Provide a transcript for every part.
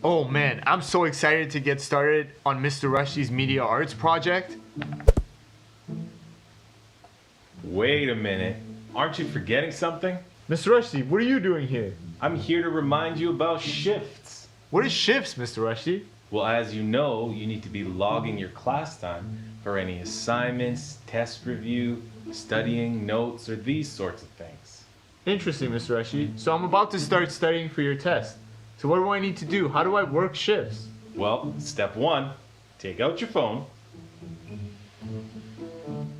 Oh man, I'm so excited to get started on Mr. Rushdy's media arts project. Wait a minute. Aren't you forgetting something? Mr. Rushdy, what are you doing here? I'm here to remind you about shifts. What is shifts, Mr. Rushdy? Well, as you know, you need to be logging your class time for any assignments, test review, studying, notes, or these sorts of things. Interesting, Mr. Rushdy. So I'm about to start studying for your test. So what do I need to do? How do I work shifts? Well, step one, take out your phone,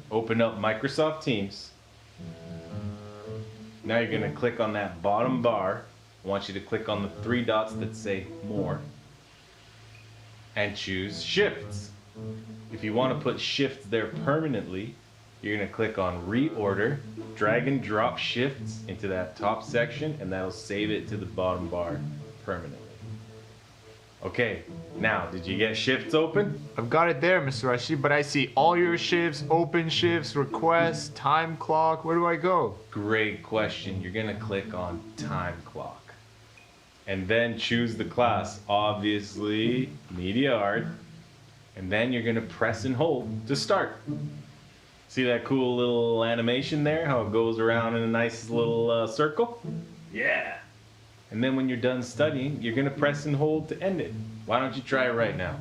open up Microsoft Teams. Now you're going to click on that bottom bar. I want you to click on the three dots that say More and choose Shifts. If you want to put shifts there permanently, you're going to click on Reorder, drag and drop shifts into that top section, and that'll save it to the bottom bar permanently. Okay, now, did you get shifts open? I've got it there, Mr. Rushdy, but I see all your shifts, open shifts, requests, time clock. Where do I go? Great question. You're going to click on Time Clock. And then choose the class, obviously, Media Art. And then you're going to press and hold to start. See that cool little animation there? How it goes around in a nice little circle? Yeah. And then when you're done studying, you're going to press and hold to end it. Why don't you try it right now?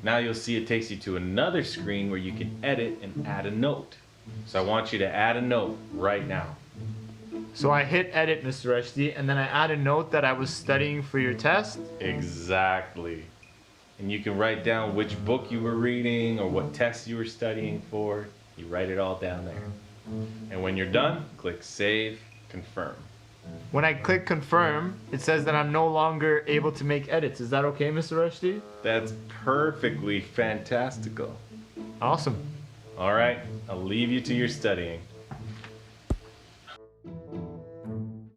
Now you'll see it takes you to another screen where you can edit and add a note. So I want you to add a note right now. So I hit edit, Mr. Rushdy, and then I add a note that I was studying for your test? Exactly. And you can write down which book you were reading or what test you were studying for. You write it all down there. And when you're done, click Save, Confirm. When I click confirm, it says that I'm no longer able to make edits. Is that okay, Mr. Rushdy? That's perfectly fantastical. Awesome. All right, I'll leave you to your studying.